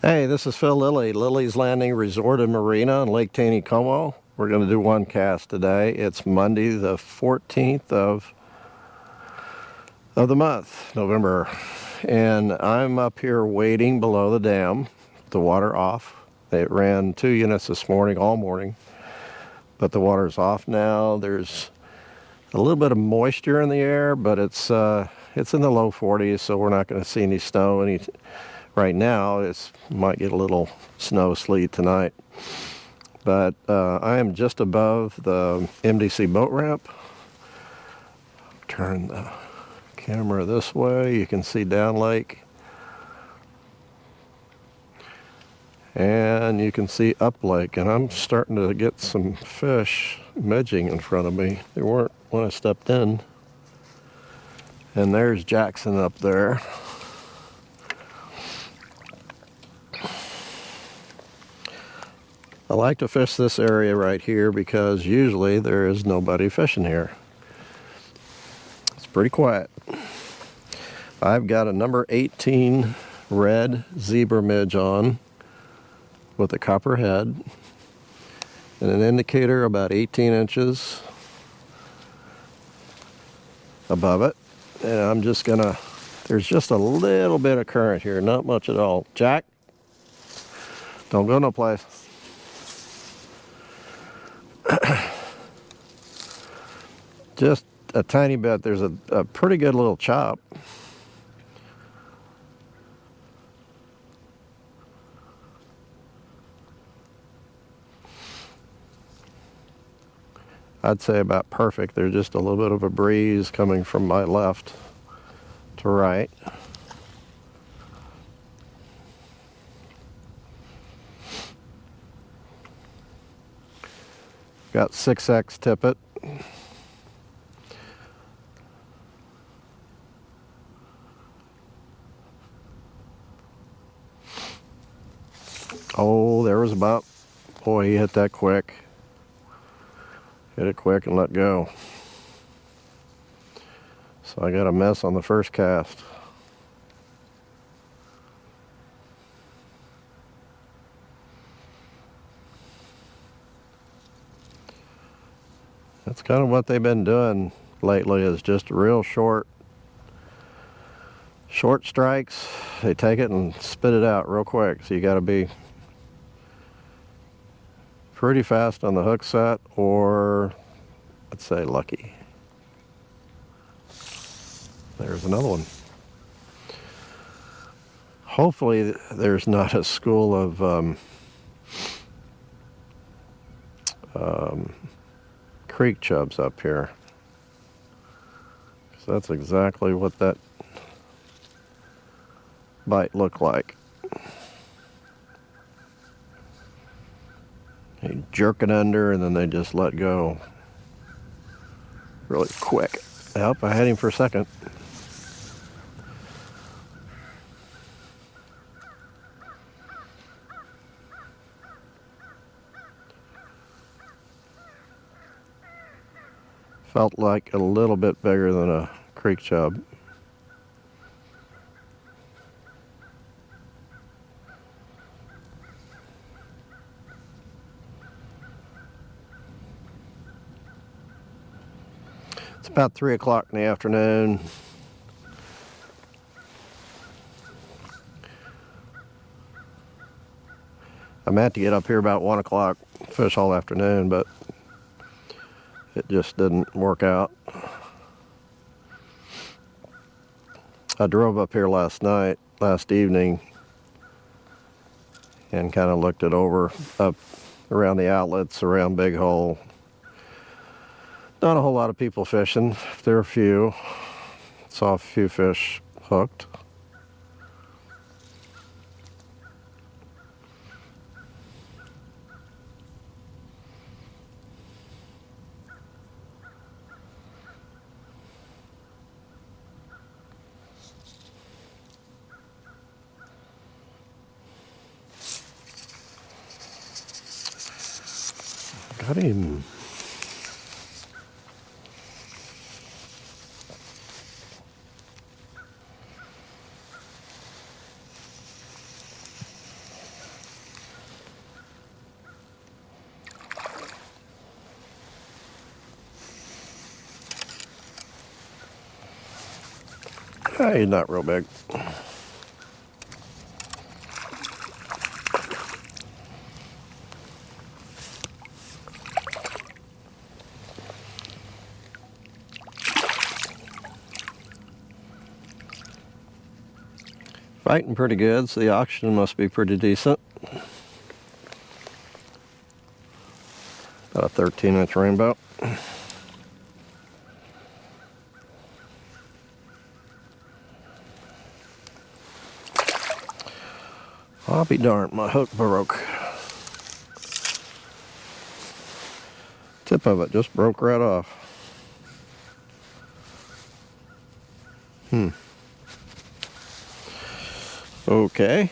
Hey, this is Phil Lilley, Lilley's Landing Resort and Marina in Lake Taneycomo. We're going to do one cast today. It's Monday the 14th of the month, November. And I'm up here waiting below the dam, the water off. It ran 2 units this morning, all morning, but the water's off now. There's a little bit of moisture in the air, but it's in the low 40s, so we're not going to see any snow right now. It might get a little snow, sleet tonight. But I am just above the MDC boat ramp. Turn the camera this way. You can see down lake. And you can see up lake. And I'm starting to get some fish midging in front of me. They weren't when I stepped in. And there's Jackson up there. I like to fish this area right here because usually there is nobody fishing here. It's pretty quiet. I've got a number 18 red zebra midge on with a copper head and an indicator about 18 inches above it. And I'm just gonna, there's just a little bit of current here, not much at all. Jack, don't go no place. Just a tiny bit. There's a pretty good little chop. I'd say about perfect. There's just a little bit of a breeze coming from my left to right. Got 6X tippet. Oh, there was about, boy, he hit that quick. Hit it quick and let go. So I got a mess on the first cast. That's kind of what they've been doing lately, is just real short strikes. They take it and spit it out real quick. So you got to be pretty fast on the hook set, or let's say lucky. There's another one. Hopefully there's not a school of creek chubs up here. So that's exactly what that bite looked like. They jerk it under and then they just let go really quick. Yep, I had him for a second. Felt like a little bit bigger than a creek chub. It's about 3 o'clock in the afternoon. I meant to get up here about 1 o'clock, fish all afternoon, but it just didn't work out. I drove up here last evening, and kind of looked it over up around the outlets, around Big Hole. Not a whole lot of people fishing. There are a few. Saw a few fish hooked. Got him. He's not real big. Fighting pretty good, so the oxygen must be pretty decent. About a 13-inch rainbow. I'll be darned, my hook broke. Tip of it just broke right off. Okay.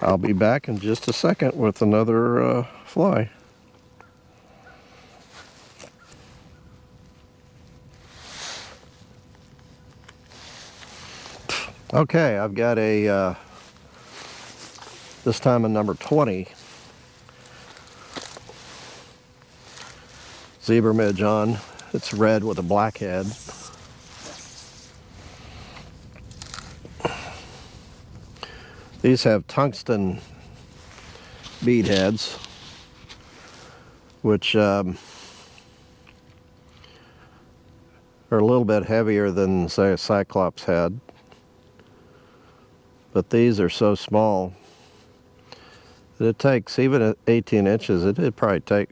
I'll be back in just a second with another fly. Okay, I've got a, this time a number 20 zebra midge on. It's red with a black head. These have tungsten bead heads, which are a little bit heavier than, say, a Cyclops head. But these are so small that it takes, even at 18 inches, it'd probably take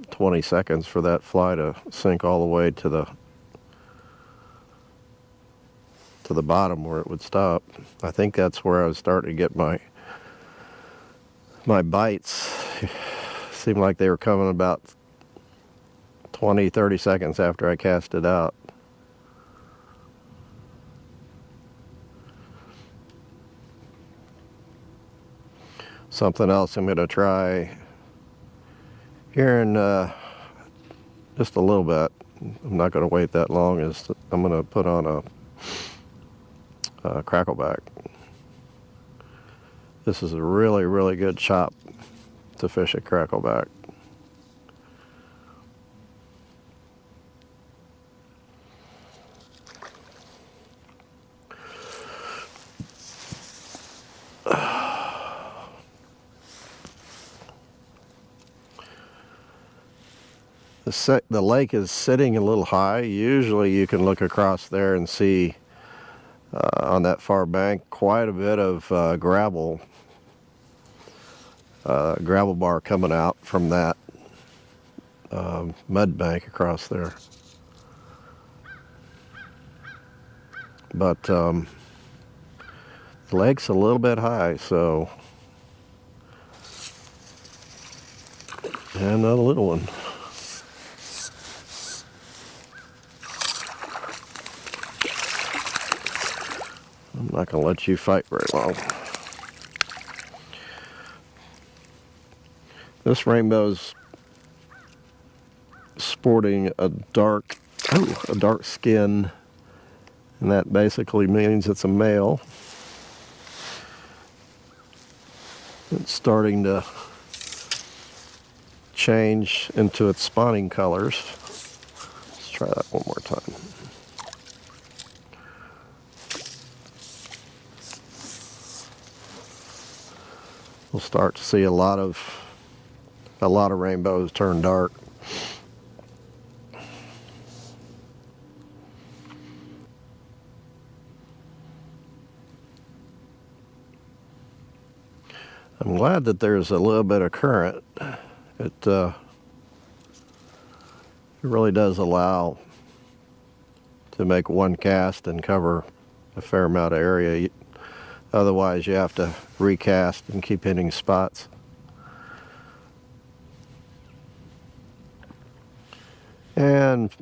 20 seconds for that fly to sink all the way to the bottom where it would stop. I think that's where I was starting to get my bites. Seemed like they were coming about 20-30 seconds after I cast it out. Something else I'm going to try here in just a little bit. I'm not going to wait that long. I'm going to put on a crackleback. This is a really, really good chop to fish a crackleback. The lake is sitting a little high. Usually you can look across there and see on that far bank quite a bit of gravel bar coming out from that mud bank across there. But the lake's a little bit high, so, and not a little one. I'm not going to let you fight very long. This rainbow's sporting a dark skin, and that basically means it's a male. It's starting to change into its spawning colors. Let's try that one more time. We'll start to see a lot of rainbows turn dark. I'm glad that there's a little bit of current. It really does allow to make one cast and cover a fair amount of area. Otherwise, you have to recast and keep hitting spots. And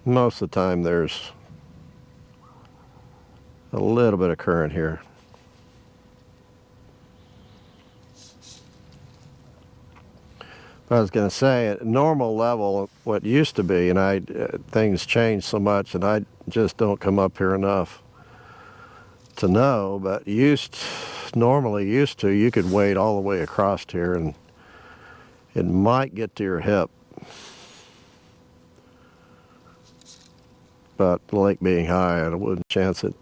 most of the time, there's a little bit of current here. I was going to say, at normal level, what used to be, and things changed so much, and I just don't come up here enough to know, but normally used to, you could wade all the way across here and it might get to your hip. but the lake being high, I wouldn't chance it.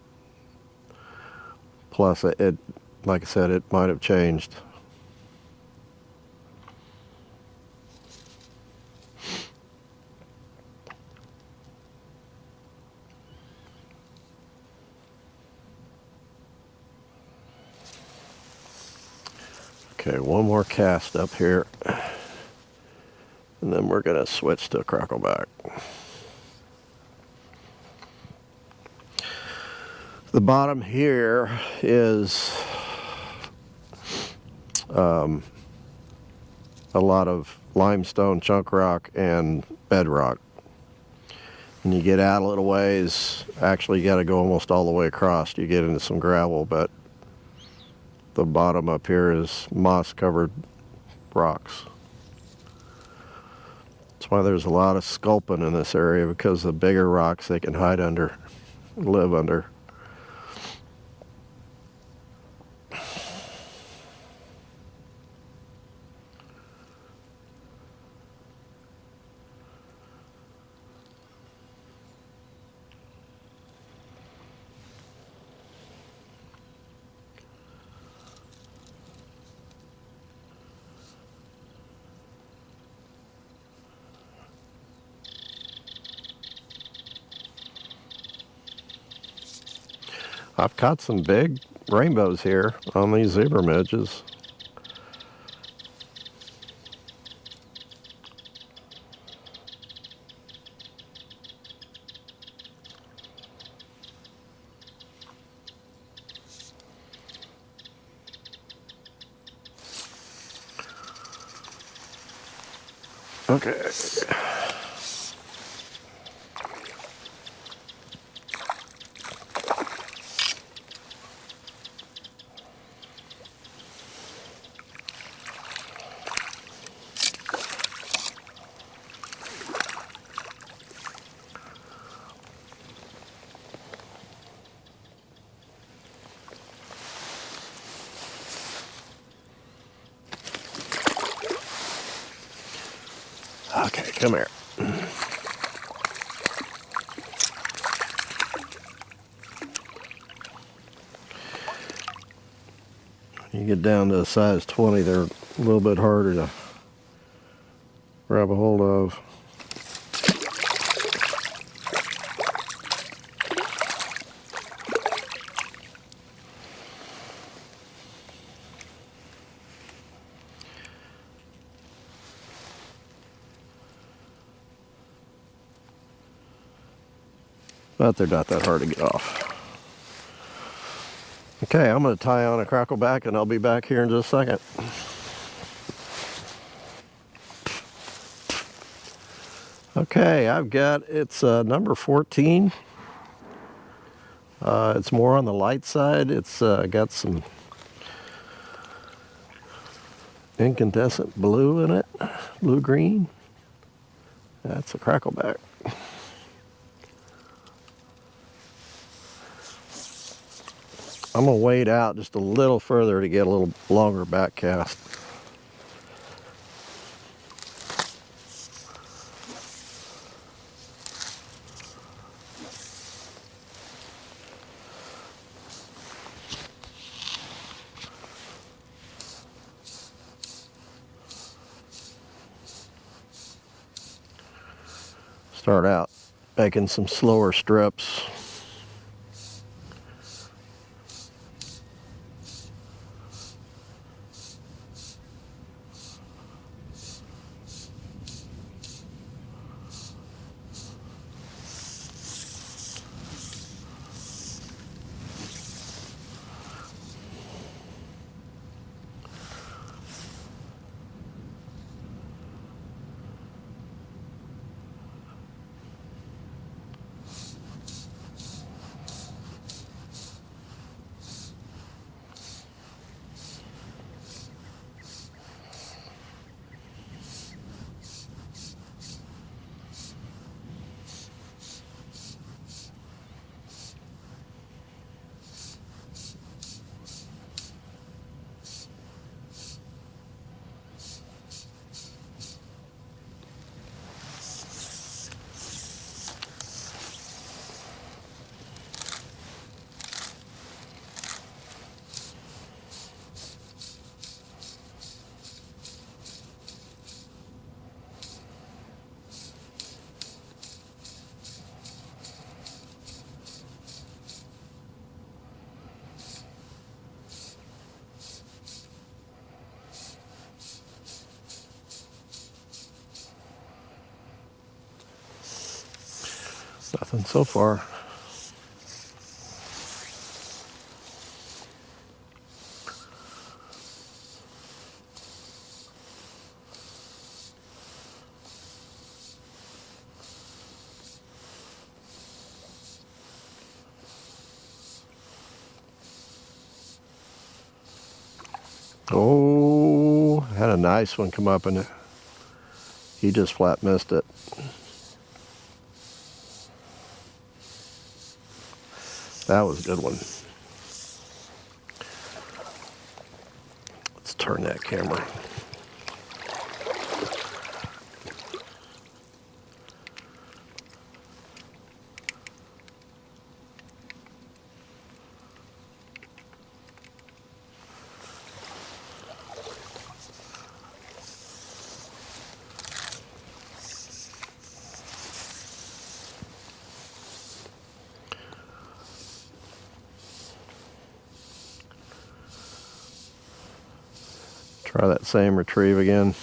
Plus, it like I said, it might have changed. Okay, one more cast up here, and then we're gonna switch to a crackleback. The bottom here is a lot of limestone, chunk rock, and bedrock. When you get out a little ways, actually you got to go almost all the way across. You get into some gravel, but the bottom up here is moss-covered rocks. That's why there's a lot of sculpin in this area, because the bigger rocks they can hide under, live under. I've caught some big rainbows here on these zebra midges. Okay. Okay, come here. You get down to a size 20, they're a little bit harder to grab a hold of. But they're not that hard to get off. Okay, I'm going to tie on a crackleback and I'll be back here in just a second. Okay, I've got, it's number 14. It's more on the light side. It's got some incandescent blue in it, blue-green. That's a crackleback. I'm going to wade out just a little further to get a little longer back cast. Start out making some slower strips. Nothing so far. Oh, had a nice one come up and he just flat missed it. That was a good one. Let's turn that camera. Try that same retrieve again.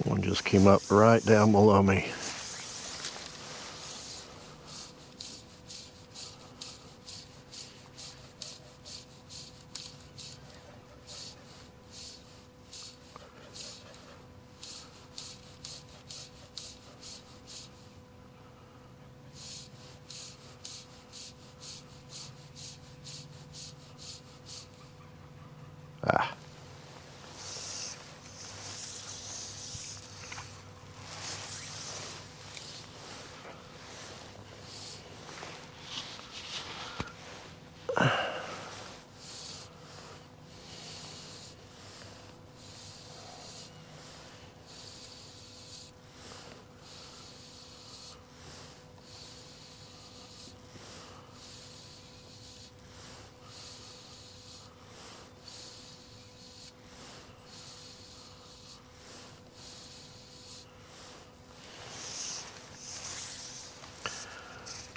One just came up right down below me. Ah.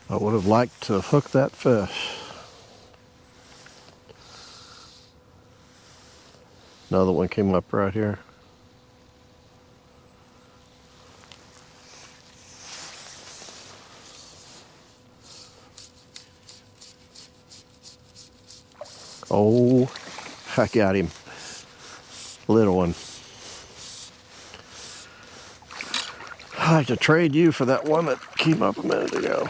I would have liked to hook that fish. Another one came up right here. Oh, I got him. Little one. I had to trade you for that one that came up a minute ago.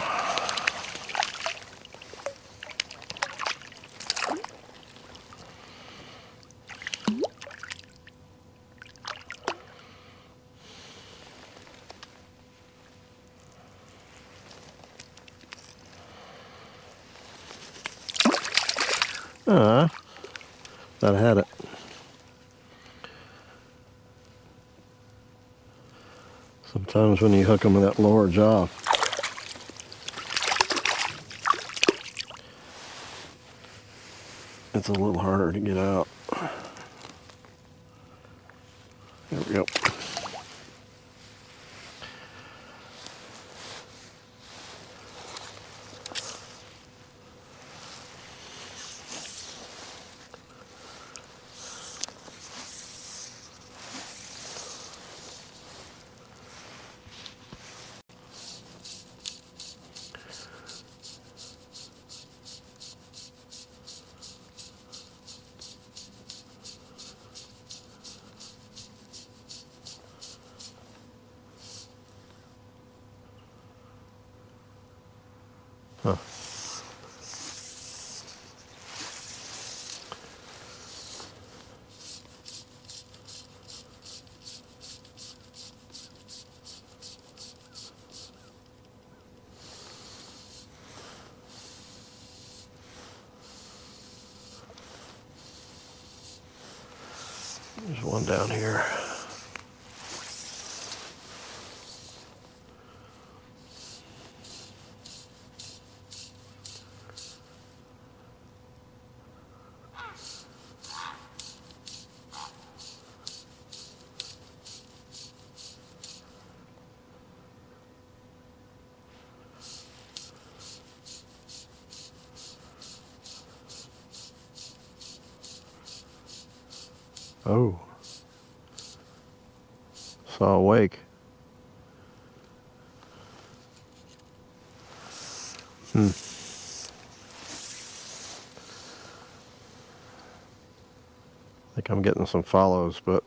Thought I had it. Sometimes when you hook them with that lower jaw, it's a little harder to get out. There we go. There's one down here. Oh, saw a wake. I think I'm getting some follows, but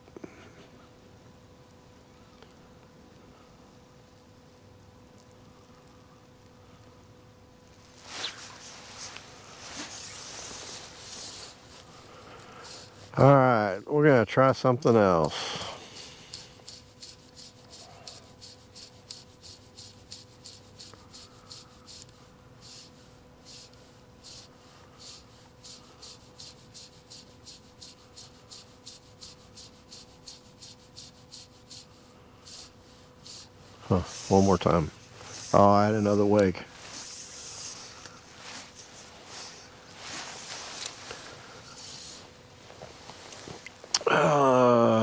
all right, we're gonna try something else. Huh, one more time. Oh, I had another wake.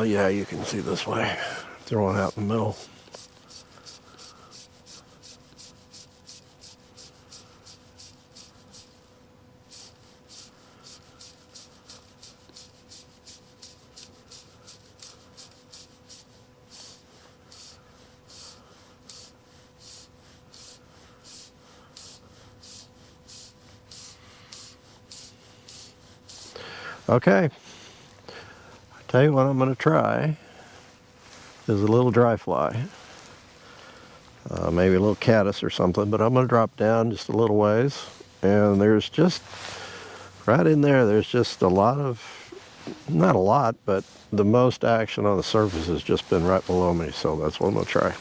Yeah, you can see this way. Throwing out in the middle. Okay, I tell you what I'm going to try is a little dry fly. Maybe a little caddis or something, but I'm going to drop down just a little ways, and there's just right in there, there's just a lot of, not a lot, but the most action on the surface has just been right below me, so that's what I'm going to try.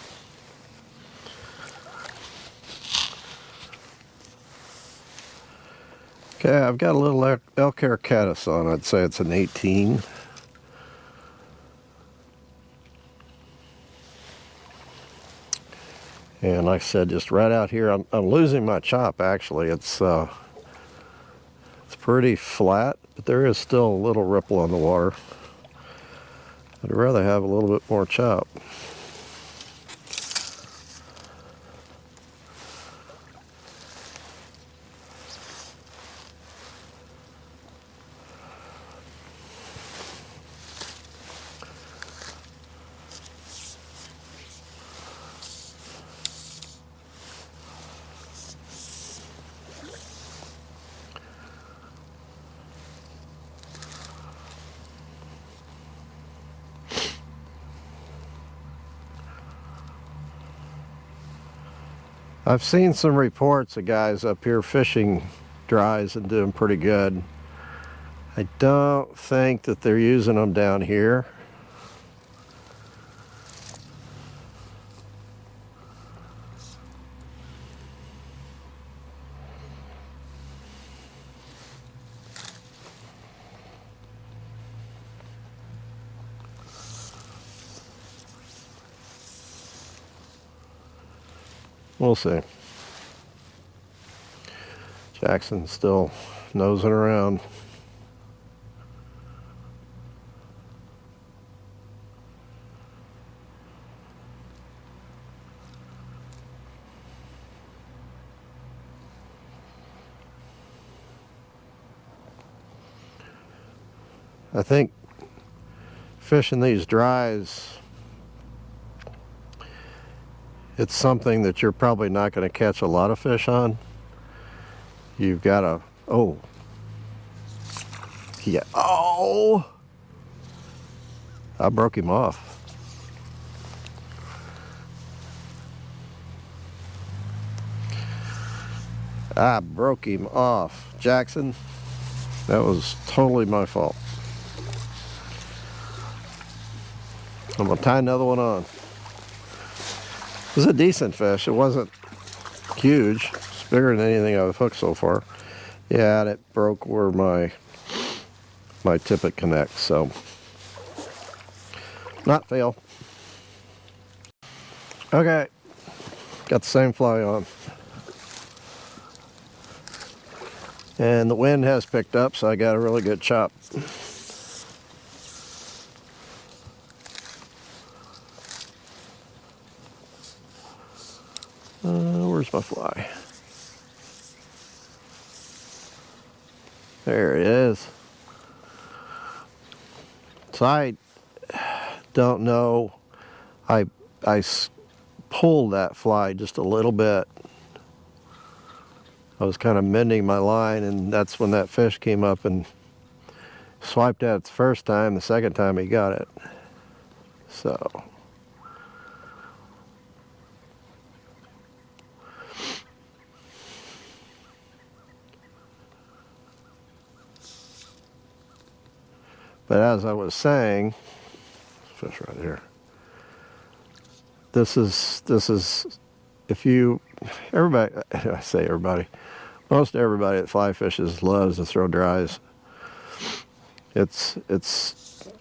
Okay, I've got a little elk hair caddis on. I'd say it's an 18. And like I said, just right out here, I'm losing my chop actually. It's pretty flat, but there is still a little ripple on the water. I'd rather have a little bit more chop. I've seen some reports of guys up here fishing dries and doing pretty good. I don't think that they're using them down here. We'll see. Jackson's still nosing around. I think fishing these dries, it's something that you're probably not going to catch a lot of fish on. You've got to, oh, yeah, oh, I broke him off. I broke him off, Jackson. That was totally my fault. I'm gonna tie another one on. It was a decent fish. It wasn't huge. It's bigger than anything I've hooked so far. Yeah, and it broke where my tippet connects. So Not fail. Okay, got the same fly on. And the wind has picked up, so I got a really good chop. Where's my fly? There it is. So I don't know. I pulled that fly just a little bit. I was kind of mending my line, and that's when that fish came up and swiped at it the first time. The second time he got it. So. But as I was saying, fish right here. This is if you, everybody, I say everybody, most everybody that fly fishes loves to throw dries. It's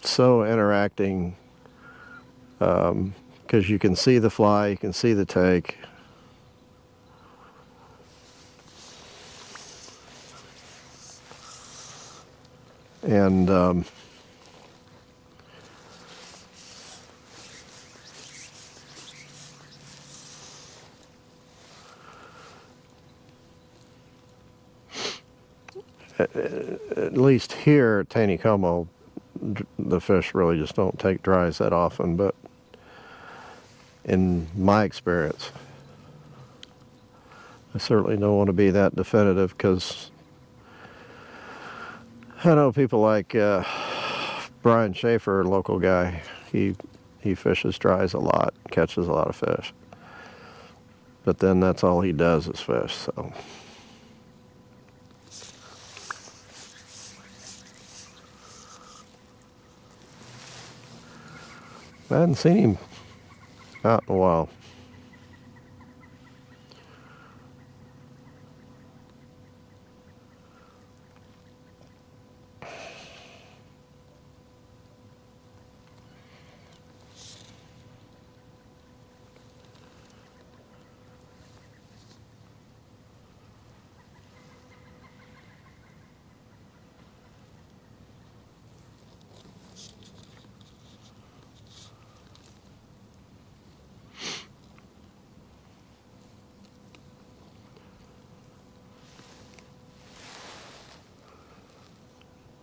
so interacting because you can see the fly, you can see the take. And at least here at Taneycomo, the fish really just don't take dries that often, but in my experience, I certainly don't want to be that definitive because I know people like Brian Schaefer, a local guy, he fishes dries a lot, catches a lot of fish. But then that's all he does is fish, so. I hadn't seen him out in a while.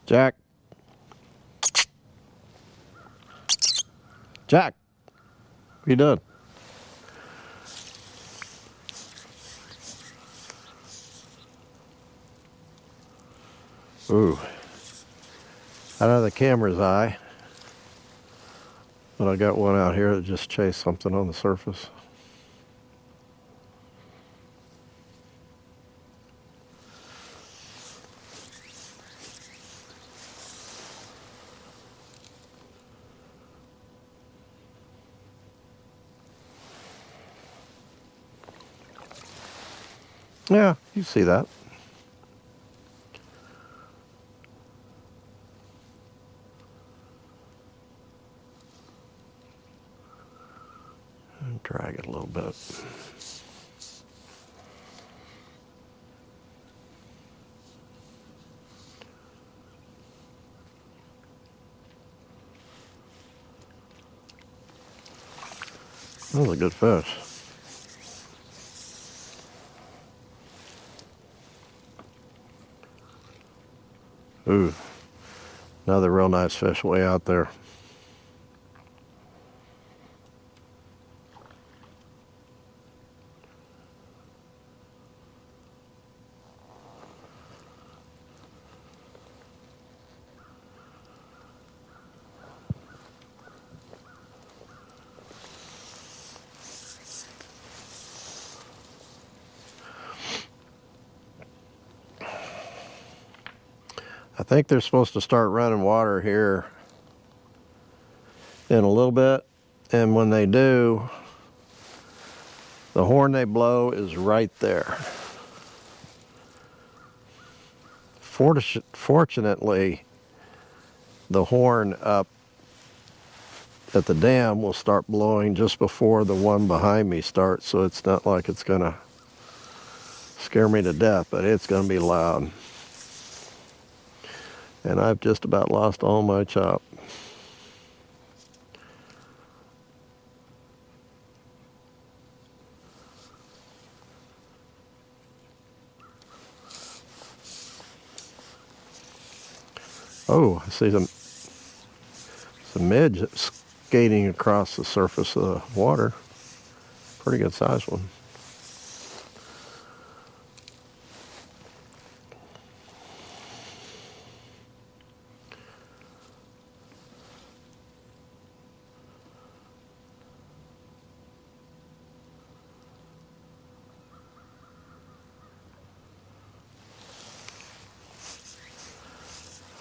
Jack. Jack. What are you doing? Ooh. Out of the camera's eye. But I got one out here that just chased something on the surface. Yeah, you see that. And drag it a little bit. That was a good fish. Ooh, another real nice fish way out there. I think they're supposed to start running water here in a little bit, and when they do, the horn they blow is right there. Fortunately, the horn up at the dam will start blowing just before the one behind me starts, so it's not like it's gonna scare me to death, but it's gonna be loud. And I've just about lost all my chop. Oh, I see some midge skating across the surface of the water. Pretty good sized one.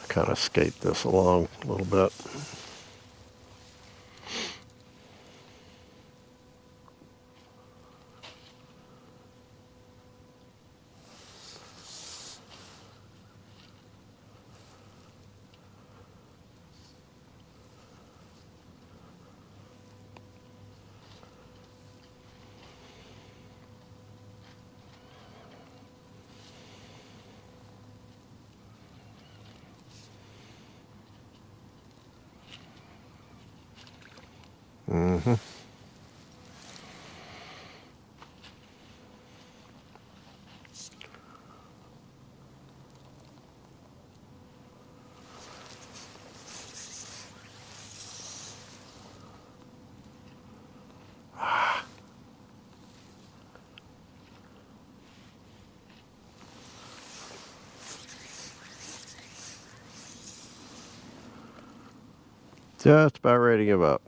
Kind of skate this along a little bit. Mm-hmm. Just about ready to give up.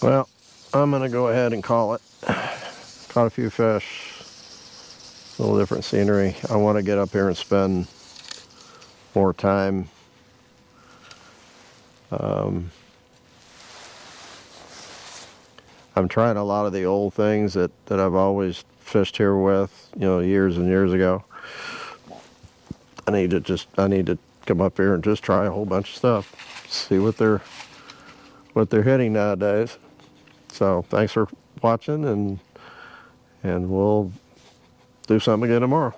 Well, I'm gonna go ahead and call it. Caught a few fish, a little different scenery. I want to get up here and spend more time. I'm trying a lot of the old things that I've always fished here with, you know, years and years ago. I need to come up here and just try a whole bunch of stuff, see what they're hitting nowadays. So thanks for watching, and we'll do something again tomorrow.